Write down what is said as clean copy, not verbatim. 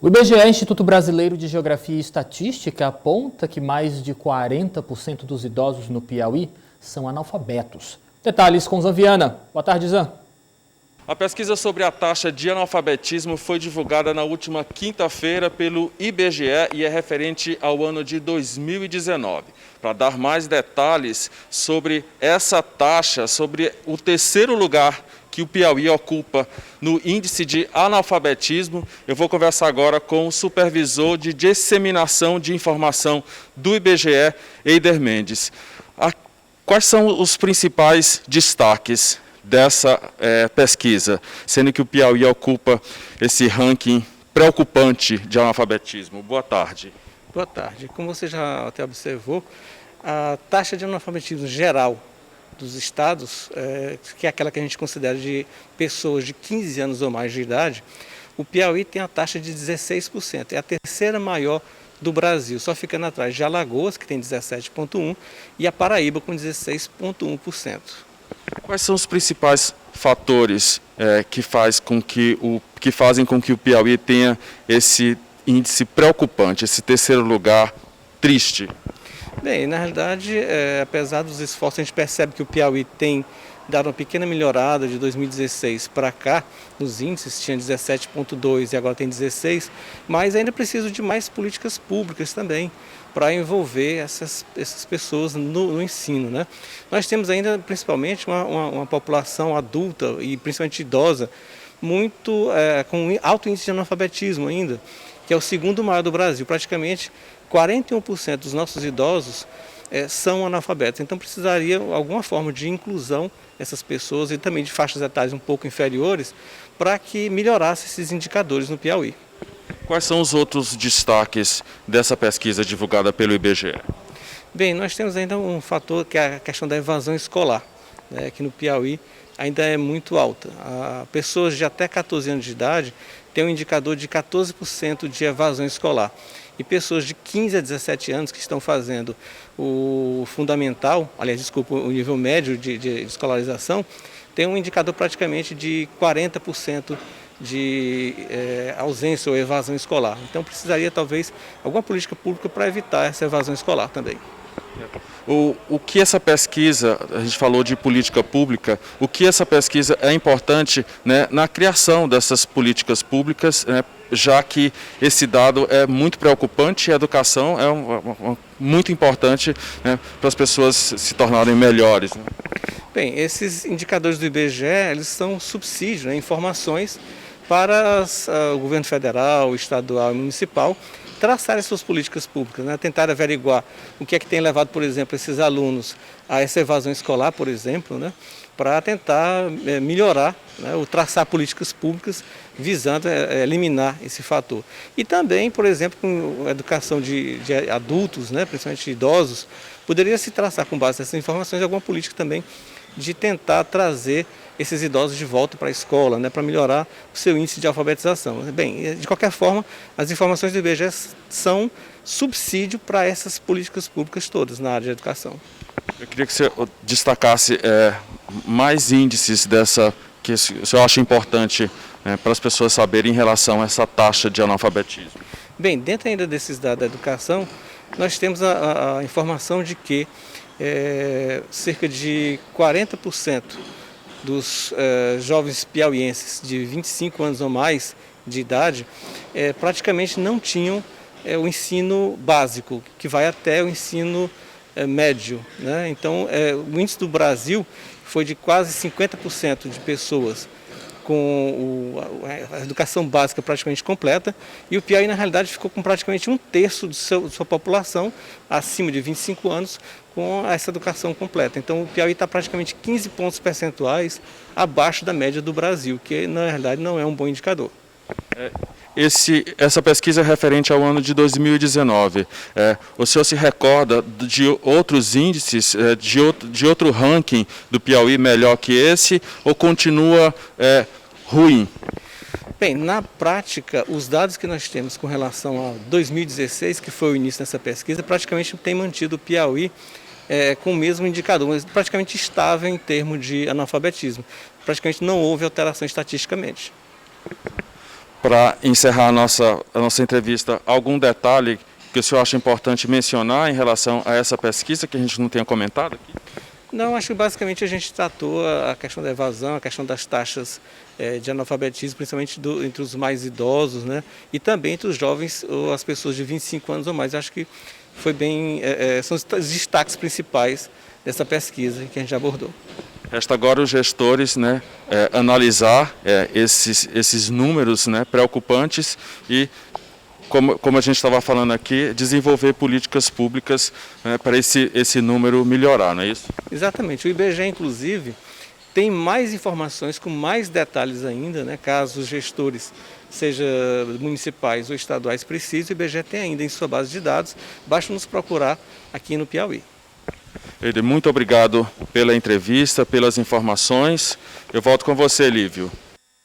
O IBGE, Instituto Brasileiro de Geografia e Estatística, aponta que mais de 40% dos idosos no Piauí são analfabetos. Detalhes com Zanviana. Boa tarde, Zan. A pesquisa sobre a taxa de analfabetismo foi divulgada na última quinta-feira pelo IBGE e é referente ao ano de 2019. Para dar mais detalhes sobre essa taxa, sobre o terceiro lugar que o Piauí ocupa no índice de analfabetismo, eu vou conversar agora com o supervisor de disseminação de informação do IBGE, Eider Mendes. Quais são os principais destaques dessa pesquisa, sendo que o Piauí ocupa esse ranking preocupante de analfabetismo? Boa tarde. Boa tarde. Como você já até observou, a taxa de analfabetismo geral dos estados, que é aquela que a gente considera de pessoas de 15 anos ou mais de idade, o Piauí tem a taxa de 16%, é a terceira maior do Brasil, só ficando atrás de Alagoas, que tem 17,1%, e a Paraíba com 16,1%. Quais são os principais fatores que fazem com que o Piauí tenha esse índice preocupante, esse terceiro lugar triste? Bem, na realidade, apesar dos esforços, a gente percebe que o Piauí tem dado uma pequena melhorada de 2016 para cá, nos índices, tinha 17,2 e agora tem 16, mas ainda precisa de mais políticas públicas também para envolver essas pessoas no ensino, né? Nós temos ainda, principalmente, uma população adulta e principalmente idosa, muito com alto índice de analfabetismo ainda, que é o segundo maior do Brasil. Praticamente 41% dos nossos idosos são analfabetos, então precisaria alguma forma de inclusão dessas pessoas e também de faixas etárias um pouco inferiores para que melhorasse esses indicadores no Piauí. Quais são os outros destaques dessa pesquisa divulgada pelo IBGE? Bem, nós temos ainda um fator que é a questão da evasão escolar, né, que no Piauí ainda é muito alta. Pessoas de até 14 anos de idade têm um indicador de 14% de evasão escolar. E pessoas de 15 a 17 anos que estão fazendo o fundamental, o nível médio de escolarização, tem um indicador praticamente de 40% de ausência ou evasão escolar. Então precisaria talvez alguma política pública para evitar essa evasão escolar também. O que essa pesquisa, a gente falou de política pública, o que essa pesquisa é importante, né, na criação dessas políticas públicas, né, já que esse dado é muito preocupante e a educação é muito importante, né, para as pessoas se tornarem melhores, né? Bem, esses indicadores do IBGE, eles são subsídios, né, informações para o governo federal, estadual e municipal traçarem suas políticas públicas, né? Tentar averiguar o que é que tem levado, por exemplo, esses alunos a essa evasão escolar, por exemplo, né? Para tentar melhorar, né? Ou traçar políticas públicas visando eliminar esse fator. E também, por exemplo, com a educação de adultos, né? Principalmente idosos, poderia se traçar com base nessas informações alguma política também de tentar trazer esses idosos de volta para a escola, né, para melhorar o seu índice de alfabetização. Bem, de qualquer forma, as informações do IBGE são subsídio para essas políticas públicas todas na área de educação. Eu queria que você destacasse mais índices que o senhor acha importante para as pessoas saberem em relação a essa taxa de analfabetismo. Bem, dentro ainda desses dados da educação, nós temos a informação de que cerca de 40% dos jovens piauienses de 25 anos ou mais de idade praticamente não tinham o ensino básico, que vai até o ensino médio, né? Então, o índice do Brasil foi de quase 50% de pessoas com a educação básica praticamente completa, e o Piauí, na realidade, ficou com praticamente um terço de sua população, acima de 25 anos, com essa educação completa. Então, o Piauí está praticamente 15 pontos percentuais abaixo da média do Brasil, que, na realidade, não é um bom indicador. Essa pesquisa é referente ao ano de 2019. O senhor se recorda de outros índices, de outro ranking do Piauí melhor que esse, ou continua ruim? Bem, na prática, os dados que nós temos com relação a 2016, que foi o início dessa pesquisa, praticamente tem mantido o Piauí com o mesmo indicador, mas praticamente estável em termos de analfabetismo. Praticamente não houve alteração estatisticamente. Para encerrar a nossa entrevista, algum detalhe que o senhor acha importante mencionar em relação a essa pesquisa que a gente não tenha comentado aqui? Não, acho que basicamente a gente tratou a questão da evasão, a questão das taxas de analfabetismo, principalmente entre os mais idosos, né? E também entre os jovens ou as pessoas de 25 anos ou mais. Acho que foi bem, são os destaques principais dessa pesquisa que a gente abordou. Resta agora os gestores, né, analisar esses números, né, preocupantes e, como a gente estava falando aqui, desenvolver políticas públicas, né, para esse número melhorar, não é isso? Exatamente. O IBGE, inclusive, tem mais informações com mais detalhes ainda, né, caso os gestores, seja municipais ou estaduais, precisem. O IBGE tem ainda em sua base de dados, basta nos procurar aqui no Piauí. Muito obrigado pela entrevista, pelas informações. Eu volto com você, Lívio.